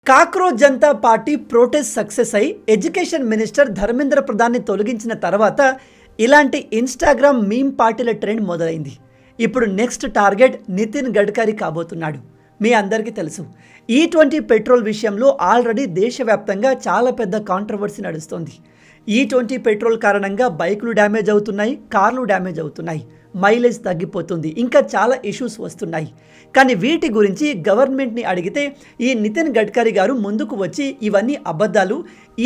Cockroach Janata party ప్రోటెస్ట్ success అయి education minister Dharmendra ప్రధాన్ని తొలగించిన తర్వాత ఇలాంటి ఇన్స్టాగ్రామ్ మీమ్ పార్టీల ట్రెండ్ మొదలైంది. ఇప్పుడు నెక్స్ట్ టార్గెట్ నితిన్ గడ్కరీ కాబోతున్నాడు. మీ అందరికీ తెలుసు, E20 పెట్రోల్ విషయంలో ఆల్రెడీ దేశవ్యాప్తంగా చాలా పెద్ద కాంట్రవర్సీ నడుస్తోంది. E20 పెట్రోల్ కారణంగా బైకులు డ్యామేజ్ అవుతున్నాయి, కార్లు డ్యామేజ్ అవుతున్నాయి, మైలేజ్ తగ్గిపోతుంది, ఇంకా చాలా ఇష్యూస్ వస్తున్నాయి. కానీ వీటి గురించి గవర్నమెంట్ని అడిగితే ఈ నితిన్ గడ్కరీ గారు ముందుకు వచ్చి ఇవన్నీ అబద్ధాలు,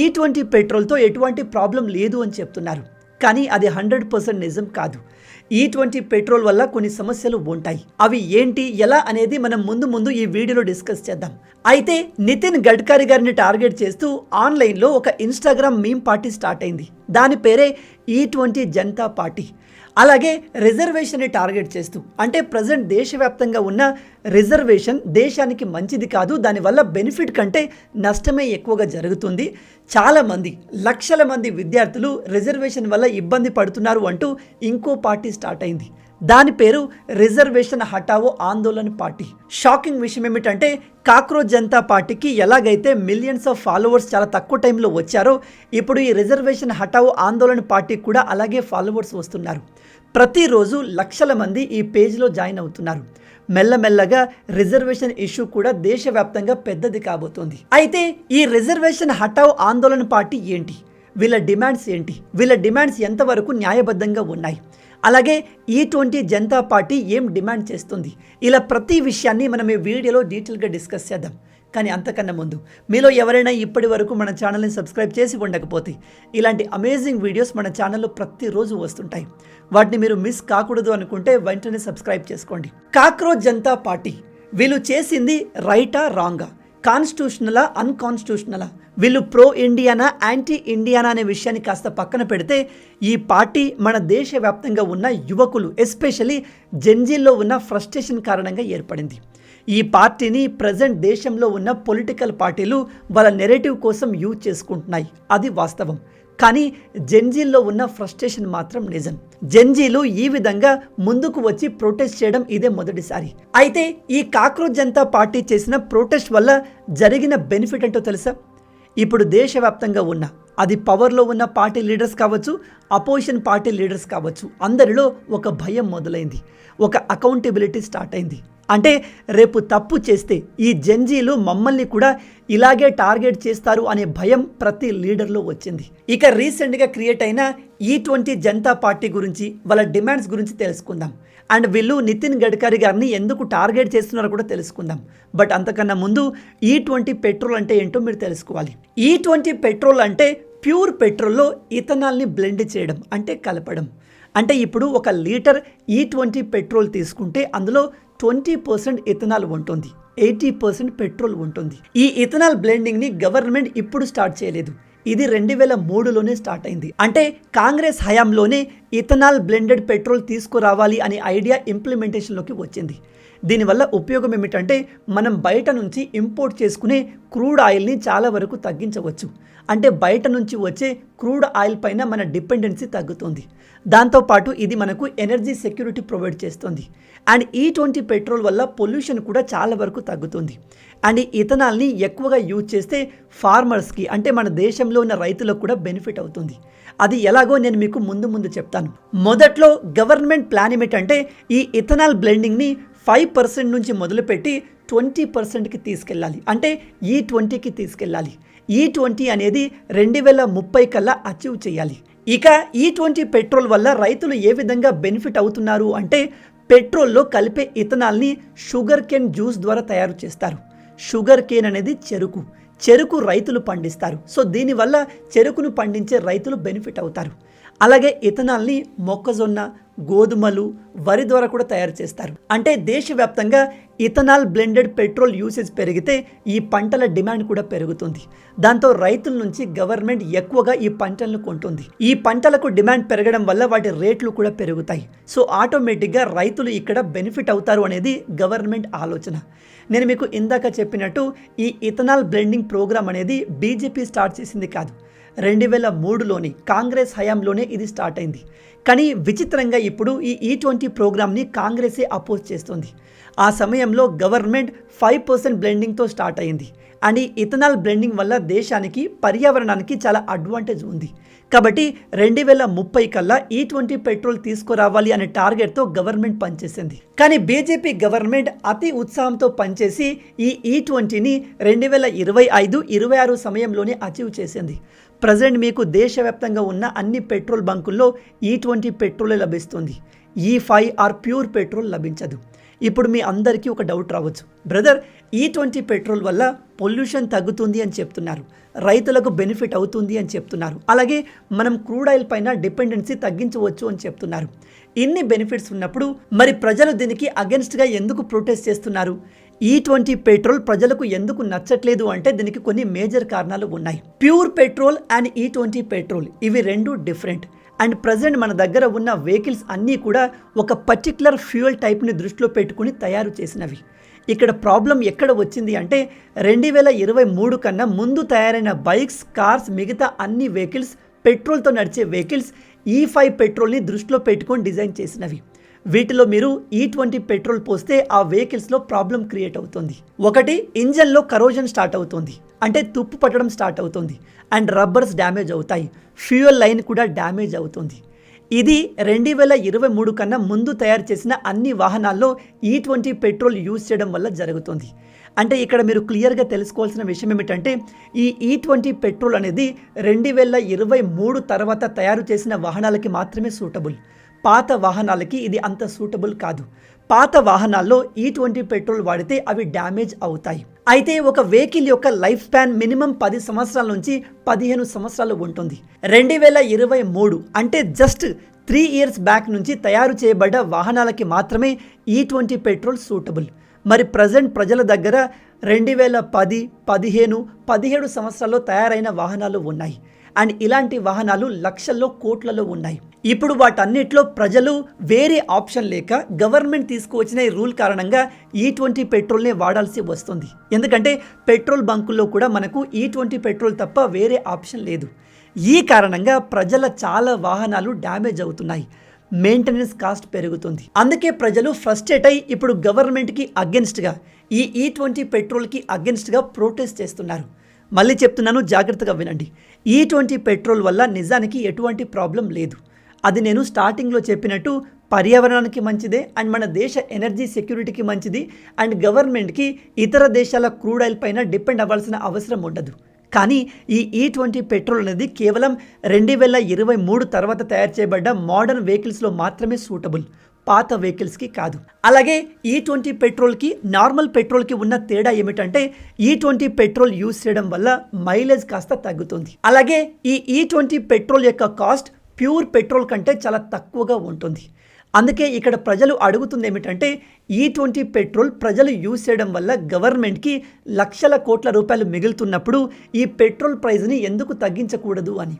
E20 పెట్రోల్తో ఎటువంటి ప్రాబ్లం లేదు అని చెప్తున్నారు. కానీ అది 100% నిజం కాదు. E20 పెట్రోల్ వల్ల కొన్ని సమస్యలు ఉంటాయి. అవి ఏంటి, ఎలా అనేది మనం ముందు ఈ వీడియోలో డిస్కస్ చేద్దాం. అయితే నితిన్ గడ్కరీ గారిని టార్గెట్ చేస్తూ ఆన్లైన్లో ఒక ఇన్స్టాగ్రామ్ మీమ్ పార్టీ స్టార్ట్ అయింది. దాని పేరే E20 జనతా పార్టీ. అలాగే రిజర్వేషన్ని టార్గెట్ చేస్తూ, అంటే ప్రజెంట్ దేశవ్యాప్తంగా ఉన్న రిజర్వేషన్ దేశానికి మంచిది కాదు, దానివల్ల బెనిఫిట్ కంటే నష్టమే ఎక్కువగా జరుగుతుంది, చాలామంది లక్షల మంది విద్యార్థులు రిజర్వేషన్ వల్ల ఇబ్బంది పడుతున్నారు అంటూ ఇంకో పార్టీ స్టార్ట్ అయింది. దాని పేరు రిజర్వేషన్ హటావో ఆందోళన్ పార్టీ. షాకింగ్ విషయం ఏమిటంటే కాక్రోచ్ జనతా పార్టీకి ఎలాగైతే మిలియన్స్ ఆఫ్ ఫాలోవర్స్ చాలా తక్కువ టైంలో వచ్చారో, ఇప్పుడు ఈ రిజర్వేషన్ హటావో ఆందోళన్ పార్టీకి కూడా అలాగే ఫాలోవర్స్ వస్తున్నారు. ప్రతిరోజు లక్షల మంది ఈ పేజ్లో జాయిన్ అవుతున్నారు. మెల్లమెల్లగా రిజర్వేషన్ ఇష్యూ కూడా దేశవ్యాప్తంగా పెద్దది కాబోతోంది. అయితే ఈ రిజర్వేషన్ హటావో ఆందోళన్ పార్టీ ఏంటి, వీళ్ళ డిమాండ్స్ ఏంటి, వీళ్ళ డిమాండ్స్ ఎంతవరకు న్యాయబద్ధంగా ఉన్నాయి, అలాగే E20 జనతా పార్టీ ఏం డిమాండ్ చేస్తుంది, ఇలా ప్రతి విషయాన్ని మనం ఈ వీడియోలో డీటెయిల్గా డిస్కస్ చేద్దాం. కానీ అంతకన్నా ముందు మీలో ఎవరైనా ఇప్పటి వరకు మన ఛానల్ని సబ్స్క్రైబ్ చేసి ఉండకపోతే ఇలాంటి అమేజింగ్ వీడియోస్ మన ఛానల్లో ప్రతిరోజు వస్తుంటాయి. వాటిని మీరు మిస్ కాకూడదు అనుకుంటే వెంటనే సబ్స్క్రైబ్ చేసుకోండి. కాక్రోచ్ జనతా పార్టీ వీళ్ళు చేసింది రైటా రాంగా, కాన్స్టిట్యూషనలా అన్కాన్స్టిట్యూషనలా, వీళ్ళు ప్రో ఇండియానా యాంటీ ఇండియానా అనే విషయాన్ని కాస్త పక్కన పెడితే ఈ పార్టీ మన దేశవ్యాప్తంగా ఉన్న యువకులు ఎస్పెషల్లీ జెన్జీల్లో ఉన్న ఫ్రస్ట్రేషన్ కారణంగా ఏర్పడింది. ఈ పార్టీని ప్రజెంట్ దేశంలో ఉన్న పొలిటికల్ పార్టీలు వాళ్ళ నెరేటివ్ కోసం యూజ్ చేసుకుంటున్నాయి, అది వాస్తవం. కానీ జెన్జీల్లో ఉన్న ఫ్రస్ట్రేషన్ మాత్రం నిజం. జెన్జీలు ఈ విధంగా ముందుకు వచ్చి ప్రొటెస్ట్ చేయడం ఇదే మొదటిసారి. అయితే ఈ కాక్రోచ్ జనతా పార్టీ చేసిన ప్రొటెస్ట్ వల్ల జరిగిన బెనిఫిట్ ఏంటో తెలుసా? ఇప్పుడు దేశవ్యాప్తంగా ఉన్న, అది పవర్లో ఉన్న పార్టీ లీడర్స్ కావచ్చు, అపోజిషన్ పార్టీ లీడర్స్ కావచ్చు, అందరిలో ఒక భయం మొదలైంది, ఒక అకౌంటబిలిటీ స్టార్ట్ అయింది. అంటే రేపు తప్పు చేస్తే ఈ జెన్జీలు మమ్మల్ని కూడా ఇలాగే టార్గెట్ చేస్తారు అనే భయం ప్రతి లీడర్లో వచ్చింది. ఇక రీసెంట్గా క్రియేట్ అయిన E20 జనతా పార్టీ గురించి, వాళ్ళ డిమాండ్స్ గురించి తెలుసుకుందాం. అండ్ వీళ్ళు నితిన్ గడ్కరీ గారిని ఎందుకు టార్గెట్ చేస్తున్నారో కూడా తెలుసుకుందాం. బట్ అంతకన్నా ముందు E20 పెట్రోల్ అంటే ఏంటో మీరు తెలుసుకోవాలి. E20 పెట్రోల్ అంటే ప్యూర్ పెట్రోల్లో ఇథనాల్ని బ్లెండ్ చేయడం, అంటే కలపడం. అంటే ఇప్పుడు ఒక లీటర్ E20 పెట్రోల్ తీసుకుంటే అందులో 20% ఇథనాల్ ఉంటుంది, 80% పెట్రోల్ ఉంటుంది. ఈ ఇథనాల్ బ్లెండింగ్ని గవర్నమెంట్ ఇప్పుడు స్టార్ట్ చేయలేదు, ఇది 2003లోనే స్టార్ట్ అయింది. అంటే కాంగ్రెస్ హయాంలోనే ఇథనాల్ బ్లెండెడ్ పెట్రోల్ తీసుకురావాలి అనే ఐడియా ఇంప్లిమెంటేషన్లోకి వచ్చింది. దీనివల్ల ఉపయోగం ఏమిటంటే మనం బయట నుంచి ఇంపోర్ట్ చేసుకునే క్రూడ్ ఆయిల్ని చాలా వరకు తగ్గించవచ్చు. అంటే బయట నుంచి వచ్చే క్రూడ్ ఆయిల్ పైన మన డిపెండెన్సీ తగ్గుతుంది. దాంతోపాటు ఇది మనకు ఎనర్జీ సెక్యూరిటీ ప్రొవైడ్ చేస్తుంది. అండ్ E20 పెట్రోల్ వల్ల పొల్యూషన్ కూడా చాలా వరకు తగ్గుతుంది. అండ్ ఈ ఇథనాల్ని ఎక్కువగా యూజ్ చేస్తే ఫార్మర్స్కి, అంటే మన దేశంలో ఉన్న రైతులకు కూడా బెనిఫిట్ అవుతుంది. అది ఎలాగో నేను మీకు ముందు చెప్తాను. మొదట్లో గవర్నమెంట్ ప్లాన్ ఏమిటంటే ఈ ఇథనాల్ బ్లెండింగ్ని 5% నుంచి మొదలుపెట్టి 20%కి తీసుకెళ్ళాలి, అంటే E20కి తీసుకెళ్ళాలి. E20 అనేది 2030 కల్లా అచీవ్ చేయాలి. ఇక E20 పెట్రోల్ వల్ల రైతులు ఏ విధంగా బెనిఫిట్ అవుతున్నారు అంటే, పెట్రోల్లో కలిపే ఇథనాల్ని షుగర్ కేన్ జ్యూస్ ద్వారా తయారు చేస్తారు. షుగర్ కేన్ అనేది చెరుకు రైతులు పండిస్తారు. సో దీనివల్ల చెరుకును పండించే రైతులు బెనిఫిట్ అవుతారు. అలాగే ఇథనాల్ని మొక్కజొన్న, గోధుమలు, వరి ద్వారా కూడా తయారు చేస్తారు. అంటే దేశవ్యాప్తంగా ఇథనాల్ బ్లెండెడ్ పెట్రోల్ యూసేజ్ పెరిగితే ఈ పంటల డిమాండ్ కూడా పెరుగుతుంది. దాంతో రైతుల నుంచి గవర్నమెంట్ ఎక్కువగా ఈ పంటలను కొంటుంది. ఈ పంటలకు డిమాండ్ పెరగడం వల్ల వాటి రేట్లు కూడా పెరుగుతాయి. సో ఆటోమేటిక్గా రైతులు ఇక్కడ బెనిఫిట్ అవుతారు అనేది గవర్నమెంట్ ఆలోచన. నేను మీకు ఇందాక చెప్పినట్టు ఈ ఇథనాల్ బ్లెండింగ్ ప్రోగ్రామ్ అనేది బీజేపీ స్టార్ట్ చేసింది కాదు, 2003లోని కాంగ్రెస్ హయాంలోనే ఇది స్టార్ట్ అయింది. కానీ విచిత్రంగా ఇప్పుడు ఈ E20 ప్రోగ్రామ్ని కాంగ్రెసే అపోజ్ చేస్తుంది. ఆ సమయంలో గవర్నమెంట్ 5% బ్లెండింగ్తో స్టార్ట్ అయింది. అండ్ ఈ ఇథనాల్ బ్లెండింగ్ వల్ల దేశానికి పర్యావరణానికి చాలా అడ్వాంటేజ్ ఉంది. కాబట్టి 2030 కల్లా E20 పెట్రోల్ తీసుకురావాలి అనే టార్గెట్తో గవర్నమెంట్ పనిచేసింది. కానీ బీజేపీ గవర్నమెంట్ అతి ఉత్సాహంతో పనిచేసి ఈ E20ని 2025-26 సమయంలోనే అచీవ్ చేసింది. ప్రజెంట్ మీకు దేశవ్యాప్తంగా ఉన్న అన్ని పెట్రోల్ బంకుల్లో E20 పెట్రోలే లభిస్తుంది. E5 ఆర్ ప్యూర్ పెట్రోల్ లభించదు. ఇప్పుడు మీ అందరికీ ఒక డౌట్ రావచ్చు, బ్రదర్ E20 పెట్రోల్ వల్ల పొల్యూషన్ తగ్గుతుంది అని చెప్తున్నారు, రైతులకు బెనిఫిట్ అవుతుంది అని చెప్తున్నారు, అలాగే మనం క్రూడ్ ఆయిల్ పైన డిపెండెన్సీ తగ్గించవచ్చు అని చెప్తున్నారు. ఇన్ని బెనిఫిట్స్ ఉన్నప్పుడు మరి ప్రజలు దీనికి అగెన్స్ట్గా ఎందుకు ప్రొటెస్ట్ చేస్తున్నారు? E20 పెట్రోల్ ప్రజలకు ఎందుకు నచ్చట్లేదు అంటే దీనికి కొన్ని మేజర్ కారణాలు ఉన్నాయి. Pure petrol and E20 petrol ఇవి రెండు డిఫరెంట్. అండ్ ప్రజెంట్ మన దగ్గర ఉన్న వెహికల్స్ అన్నీ కూడా ఒక పర్టిక్యులర్ ఫ్యూయల్ టైప్ని దృష్టిలో పెట్టుకుని తయారు చేసినవి. ఇక్కడ ప్రాబ్లం ఎక్కడ వచ్చింది అంటే 2023 కన్నా ముందు తయారైన బైక్స్, కార్స్, మిగతా అన్ని వెహికల్స్, పెట్రోల్తో నడిచే వెహికల్స్ E5 పెట్రోల్ని దృష్టిలో పెట్టుకొని డిజైన్ చేసినవి. వీటిలో మీరు E20 పెట్రోల్ పోస్తే ఆ వెహికల్స్లో ప్రాబ్లం క్రియేట్ అవుతుంది. ఒకటి, ఇంజన్లో కరోజన్ స్టార్ట్ అవుతుంది, అంటే తుప్పు పట్టడం స్టార్ట్ అవుతుంది, అండ్ రబ్బర్స్ డ్యామేజ్ అవుతాయి, ఫ్యూయల్ లైన్ కూడా డ్యామేజ్ అవుతుంది. ఇది 2023 కన్నా ముందు తయారు చేసిన అన్ని వాహనాల్లో E20 పెట్రోల్ యూజ్ చేయడం వల్ల జరుగుతుంది. అంటే ఇక్కడ మీరు క్లియర్గా తెలుసుకోవాల్సిన విషయం ఏమిటంటే ఈ E20 పెట్రోల్ అనేది 2023 తర్వాత తయారు చేసిన వాహనాలకి మాత్రమే సూటబుల్. పాత వాహనాలకి ఇది అంత సూటబుల్ కాదు. పాత వాహనాల్లో E20 పెట్రోల్ వాడితే అవి డ్యామేజ్ అవుతాయి. అయితే ఒక వెహికల్ యొక్క లైఫ్ స్పాన్ మినిమం 10 సంవత్సరాల నుంచి 15 సంవత్సరాలు ఉంటుంది. 2023 అంటే జస్ట్ 3 ఇయర్స్ బ్యాక్ నుంచి తయారు చేయబడ్డ వాహనాలకి మాత్రమే E20 పెట్రోల్ సూటబుల్. మరి ప్రజెంట్ ప్రజల దగ్గర 2010, 15, 17 సంవత్సరాల్లో తయారైన వాహనాలు ఉన్నాయి. అండ్ ఇలాంటి వాహనాలు లక్షల్లో, కోట్లలో ఉన్నాయి. ఇప్పుడు వాటన్నిటిలో ప్రజలు వేరే ఆప్షన్ లేక గవర్నమెంట్ తీసుకువచ్చిన ఈ రూల్ కారణంగా E20 పెట్రోల్నే వాడాల్సి వస్తుంది. ఎందుకంటే పెట్రోల్ బంకుల్లో కూడా మనకు E20 పెట్రోల్ తప్ప వేరే ఆప్షన్ లేదు. ఈ కారణంగా ప్రజల చాలా వాహనాలు డ్యామేజ్ అవుతున్నాయి, మెయింటెనెన్స్ కాస్ట్ పెరుగుతుంది. అందుకే ప్రజలు ఫ్రస్ట్రేట్ అయి ఇప్పుడు గవర్నమెంట్కి అగెన్స్ట్గా ఈ E20 పెట్రోల్కి అగెన్స్ట్గా ప్రొటెస్ట్ చేస్తున్నారు. మళ్ళీ చెప్తున్నాను, జాగ్రత్తగా వినండి. E20 పెట్రోల్ వల్ల నిజానికి ఎటువంటి ప్రాబ్లం లేదు. అది నేను స్టార్టింగ్లో చెప్పినట్టు పర్యావరణానికి మంచిదే, అండ్ మన దేశ ఎనర్జీ సెక్యూరిటీకి మంచిది, అండ్ గవర్నమెంట్కి ఇతర దేశాల క్రూడ్ ఆయిల్ పైన డిపెండ్ అవ్వాల్సిన అవసరం ఉండదు. కానీ ఈ E20 పెట్రోల్ అనేది కేవలం 2023 తర్వాత తయారు చేయబడ్డ మోడర్న్ వెహికల్స్లో మాత్రమే సూటబుల్, పాత వెహికల్స్కి కాదు. అలాగే E20 పెట్రోల్కి నార్మల్ పెట్రోల్కి ఉన్న తేడా ఏమిటంటే E20 పెట్రోల్ యూజ్ చేయడం వల్ల మైలేజ్ కాస్త తగ్గుతుంది. అలాగే ఈ E20 పెట్రోల్ యొక్క కాస్ట్ ప్యూర్ పెట్రోల్ కంటే చాలా తక్కువగా ఉంటుంది. అందుకే ఇక్కడ ప్రజలు అడుగుతుంది ఏమిటంటే E20 పెట్రోల్ ప్రజలు యూజ్ చేయడం వల్ల గవర్నమెంట్కి లక్షల కోట్ల రూపాయలు మిగులుతున్నప్పుడు ఈ పెట్రోల్ ప్రైస్ని ఎందుకు తగ్గించకూడదు అని.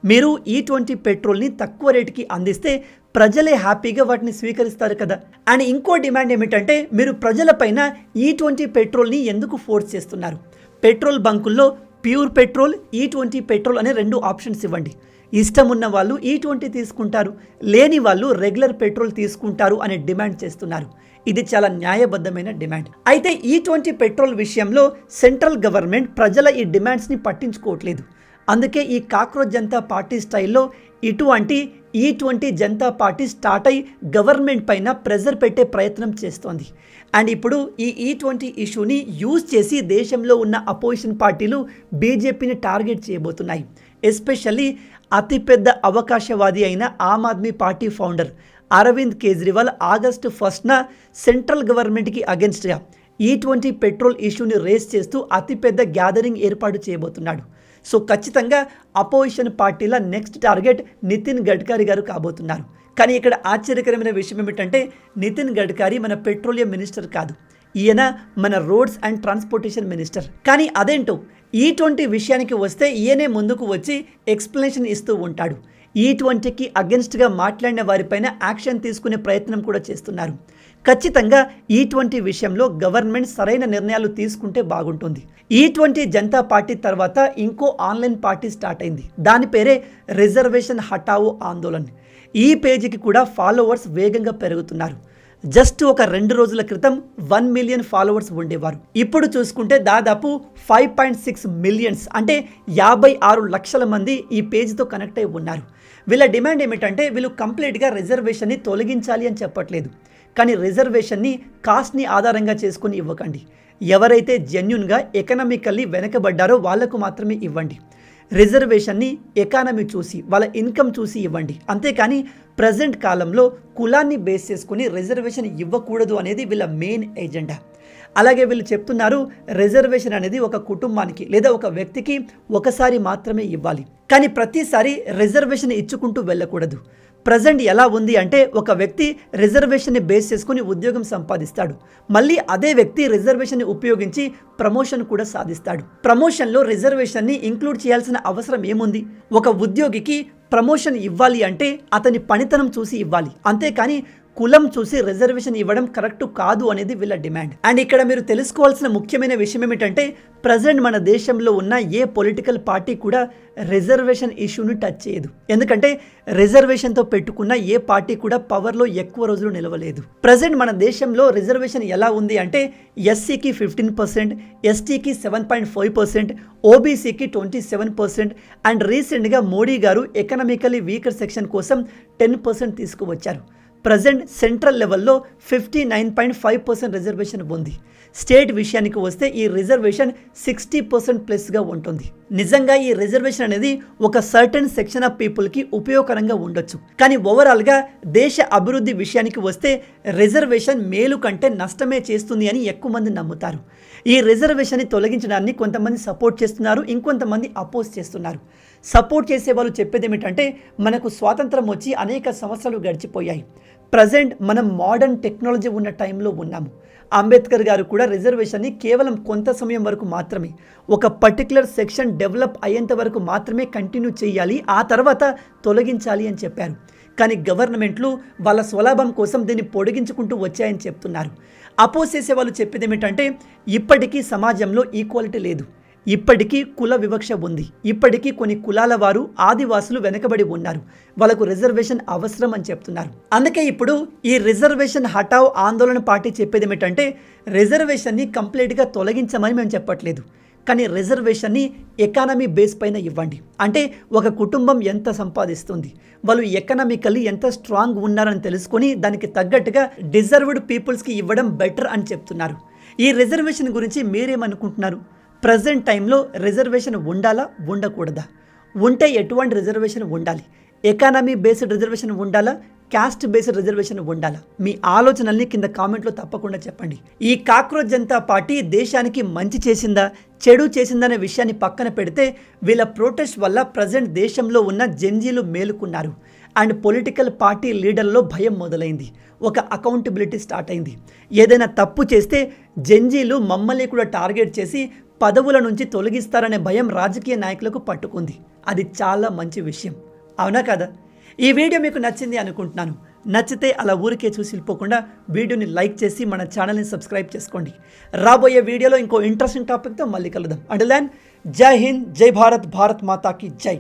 మీరు E20 పెట్రోల్ని తక్కువ రేటుకి అందిస్తే ప్రజలే హ్యాపీగా వాటిని స్వీకరిస్తారు కదా. అండ్ ఇంకో డిమాండ్ ఏమిటంటే మీరు ప్రజలపైన E20 పెట్రోల్ని ఎందుకు ఫోర్స్ చేస్తున్నారు? పెట్రోల్ బంకుల్లో ప్యూర్ పెట్రోల్, E20 పెట్రోల్ అనే 2 ఆప్షన్స్ ఇవ్వండి. ఇష్టం ఉన్న వాళ్ళు E20 తీసుకుంటారు, లేని వాళ్ళు రెగ్యులర్ పెట్రోల్ తీసుకుంటారు అనే డిమాండ్ చేస్తున్నారు. ఇది చాలా న్యాయబద్ధమైన డిమాండ్. అయితే E20 పెట్రోల్ విషయంలో సెంట్రల్ గవర్నమెంట్ ప్రజల ఈ డిమాండ్స్ని పట్టించుకోవట్లేదు. అందుకే ఈ కాక్రోచ్ జనతా పార్టీ స్టైల్లో ఇటువంటి E20 జనతా పార్టీ స్టార్ట్ అయి గవర్నమెంట్ పైన ప్రెజర్ పెట్టే ప్రయత్నం చేస్తోంది. అండ్ ఇప్పుడు ఈ E20 ఇష్యూని యూజ్ చేసి దేశంలో ఉన్న అపోజిషన్ పార్టీలు బీజేపీని టార్గెట్ చేయబోతున్నాయి. ఎస్పెషల్లీ అతిపెద్ద అవకాశవాది అయిన Aam Aadmi party founder Arvind Kejriwal August 1న సెంట్రల్ గవర్నమెంట్కి అగెన్స్ట్గా E20 పెట్రోల్ ఇష్యూని రేస్ చేస్తూ అతిపెద్ద గ్యాదరింగ్ ఏర్పాటు చేయబోతున్నాడు. సో ఖచ్చితంగా అపోజిషన్ పార్టీల నెక్స్ట్ టార్గెట్ నితిన్ గడ్కరీ గారు కాబోతున్నారు. కానీ ఇక్కడ ఆశ్చర్యకరమైన విషయం ఏమిటంటే నితిన్ గడ్కరీ మన పెట్రోలియం మినిస్టర్ కాదు, ఈయన మన రోడ్స్ అండ్ ట్రాన్స్పోర్టేషన్ మినిస్టర్. కానీ అదేంటో E20 విషయానికి వస్తే ఈయనే ముందుకు వచ్చి ఎక్స్ప్లెనేషన్ ఇస్తూ ఉంటాడు. E20కి అగెన్స్ట్గా మాట్లాడిన వారిపైన యాక్షన్ తీసుకునే ప్రయత్నం కూడా చేస్తున్నారు. ఖచ్చితంగా E20 విషయంలో గవర్నమెంట్ సరైన నిర్ణయాలు తీసుకుంటే బాగుంటుంది. E20 జనతా పార్టీ తర్వాత ఇంకో ఆన్లైన్ పార్టీ స్టార్ట్ అయింది. దాని పేరే రిజర్వేషన్ హటావో ఆందోళన్. ఈ పేజీకి కూడా ఫాలోవర్స్ వేగంగా పెరుగుతున్నారు. జస్ట్ ఒక 2 రోజుల క్రితం 1 మిలియన్ ఫాలోవర్స్ ఉండేవారు. ఇప్పుడు చూసుకుంటే దాదాపు 5.6 మిలియన్స్ అంటే 56 లక్షల మంది ఈ పేజ్తో కనెక్ట్ అయి ఉన్నారు. వీళ్ళ డిమాండ్ ఏమిటంటే వీళ్ళు కంప్లీట్గా రిజర్వేషన్ని తొలగించాలి అని చెప్పట్లేదు, కానీ రిజర్వేషన్ని కాస్ట్ని ఆధారంగా చేసుకుని ఇవ్వకండి. ఎవరైతే జెన్యున్గా ఎకనామికల్లీ వెనకబడ్డారో వాళ్లకు మాత్రమే ఇవ్వండి. రిజర్వేషన్ని ఎకానమీ చూసి వాళ్ళ ఇన్కమ్ చూసి ఇవ్వండి. అంతేకాని ప్రజెంట్ కాలంలో కులాన్ని బేస్ చేసుకుని రిజర్వేషన్ ఇవ్వకూడదు అనేది వీళ్ళ మెయిన్ ఎజెండా. అలాగే వీళ్ళు చెప్తున్నారు రిజర్వేషన్ అనేది ఒక కుటుంబానికి లేదా ఒక వ్యక్తికి ఒకసారి మాత్రమే ఇవ్వాలి, కానీ ప్రతిసారి రిజర్వేషన్ ఇచ్చుకుంటూ వెళ్ళకూడదు. ప్రజెంట్ ఎలా ఉంది అంటే ఒక వ్యక్తి రిజర్వేషన్ని బేస్ చేసుకుని ఉద్యోగం సంపాదిస్తాడు, మళ్ళీ అదే వ్యక్తి రిజర్వేషన్ని ఉపయోగించి ప్రమోషన్ కూడా సాధిస్తాడు. ప్రమోషన్లో రిజర్వేషన్ని ఇంక్లూడ్ చేయాల్సిన అవసరం ఏముంది? ఒక ఉద్యోగికి ప్రమోషన్ ఇవ్వాలి అంటే అతని పనితనం చూసి ఇవ్వాలి, అంతేకాని కులం చూసి రిజర్వేషన్ ఇవ్వడం కరెక్ట్ కాదు అనేది వీళ్ళ డిమాండ్. అండ్ ఇక్కడ మీరు తెలుసుకోవాల్సిన ముఖ్యమైన విషయం ఏమిటంటే ప్రజెంట్ మన దేశంలో ఉన్న ఏ పొలిటికల్ పార్టీ కూడా రిజర్వేషన్ ఇష్యూని టచ్ చేయదు. ఎందుకంటే రిజర్వేషన్తో పెట్టుకున్న ఏ పార్టీ కూడా పవర్లో ఎక్కువ రోజులు నిలవలేదు. ప్రజెంట్ మన దేశంలో రిజర్వేషన్ ఎలా ఉంది అంటే ఎస్సీకి 15%, ఎస్టీకి 7.5%, ఓబీసీకి 27% అండ్ రీసెంట్గా మోడీ గారు ఎకనామికలీ వీకర్ సెక్షన్ కోసం 10% తీసుకువచ్చారు. ప్రజెంట్ సెంట్రల్ లెవెల్లో 59.5% రిజర్వేషన్ ఉంది. స్టేట్ విషయానికి వస్తే ఈ రిజర్వేషన్ 60% ప్లస్గా ఉంటుంది. నిజంగా ఈ రిజర్వేషన్ అనేది ఒక సర్టెన్ సెక్షన్ ఆఫ్ పీపుల్కి ఉపయోగకరంగా ఉండొచ్చు, కానీ ఓవరాల్గా దేశ అభివృద్ధి విషయానికి వస్తే రిజర్వేషన్ మేలు కంటే నష్టమే చేస్తుంది అని ఎక్కువ మంది నమ్ముతారు. ఈ రిజర్వేషన్ని తొలగించడాన్ని కొంతమంది సపోర్ట్ చేస్తున్నారు, ఇంకొంతమంది అపోజ్ చేస్తున్నారు. సపోర్ట్ చేసే వాళ్ళు చెప్పేది ఏమిటంటే మనకు స్వాతంత్రం వచ్చి అనేక సంవత్సరాలు గడిచిపోయాయి, ప్రజెంట్ మనం మోడర్న్ టెక్నాలజీ ఉన్న టైంలో ఉన్నాము. అంబేద్కర్ గారు కూడా రిజర్వేషన్ని కేవలం కొంత సమయం వరకు మాత్రమే, ఒక పర్టికులర్ సెక్షన్ డెవలప్ అయ్యేంత వరకు మాత్రమే కంటిన్యూ చేయాలి, ఆ తర్వాత తొలగించాలి అని చెప్పారు. కానీ గవర్నమెంట్లు వాళ్ళ స్వలాభం కోసం దీన్ని పొడిగించుకుంటూ వచ్చాయని చెప్తున్నారు. అపోజ్ చేసే వాళ్ళు చెప్పేది ఏమిటంటే ఇప్పటికీ సమాజంలో ఈక్వాలిటీ లేదు, ఇప్పటికీ కుల వివక్ష ఉంది, ఇప్పటికీ కొన్ని కులాల వారు ఆదివాసులు వెనకబడి ఉన్నారు, వాళ్ళకు రిజర్వేషన్ అవసరం అని చెప్తున్నారు. అందుకే ఇప్పుడు ఈ రిజర్వేషన్ హటావ్ ఆందోళన పార్టీ చెప్పేది ఏమిటంటే రిజర్వేషన్ని కంప్లీట్గా తొలగించమని మేము చెప్పట్లేదు, కానీ రిజర్వేషన్ని ఎకానమీ బేస్ పైన ఇవ్వండి. అంటే ఒక కుటుంబం ఎంత సంపాదిస్తుంది, వాళ్ళు ఎకనామికల్లీ ఎంత స్ట్రాంగ్ ఉన్నారని తెలుసుకొని దానికి తగ్గట్టుగా డిజర్వ్డ్ పీపుల్స్కి ఇవ్వడం బెటర్ అని చెప్తున్నారు. ఈ రిజర్వేషన్ గురించి మీరేమనుకుంటున్నారు? ప్రజెంట్ టైంలో రిజర్వేషన్ ఉండాలా ఉండకూడదా? ఉంటే ఎటువంటి రిజర్వేషన్ ఉండాలి? ఎకానమీ బేస్డ్ రిజర్వేషన్ ఉండాలా, క్యాస్ట్ బేస్డ్ రిజర్వేషన్ ఉండాలా? మీ ఆలోచనల్ని కింద కామెంట్లో తప్పకుండా చెప్పండి. ఈ కాక్రోచ్ జనతా పార్టీ దేశానికి మంచి చేసిందా చెడు చేసిందనే విషయాన్ని పక్కన పెడితే వీళ్ళ ప్రొటెస్ట్ వల్ల ప్రజెంట్ దేశంలో ఉన్న జెన్జీలు మేలుకున్నారు అండ్ పొలిటికల్ పార్టీ లీడర్లో భయం మొదలైంది, ఒక అకౌంటబిలిటీ స్టార్ట్ అయింది. ఏదైనా తప్పు చేస్తే జెన్జీలు మమ్మల్ని కూడా టార్గెట్ చేసి పదవుల నుంచి తొలగిస్తారనే భయం రాజకీయ నాయకులకు పట్టుకుంది. అది చాలా మంచి విషయం, అవునా కదా? ఈ వీడియో మీకు నచ్చింది అనుకుంటున్నాను. నచ్చితే అలా ఊరికే చూసి వెళ్ళిపోకుండా వీడియోని లైక్ చేసి మన ఛానల్ని సబ్స్క్రైబ్ చేసుకోండి. రాబోయే వీడియోలో ఇంకో ఇంట్రెస్టింగ్ టాపిక్తో మళ్ళీ కలుద్దాం. అంటిల్ దెన్ జై హింద్, జై భారత్, భారత్ మాతాకి జై.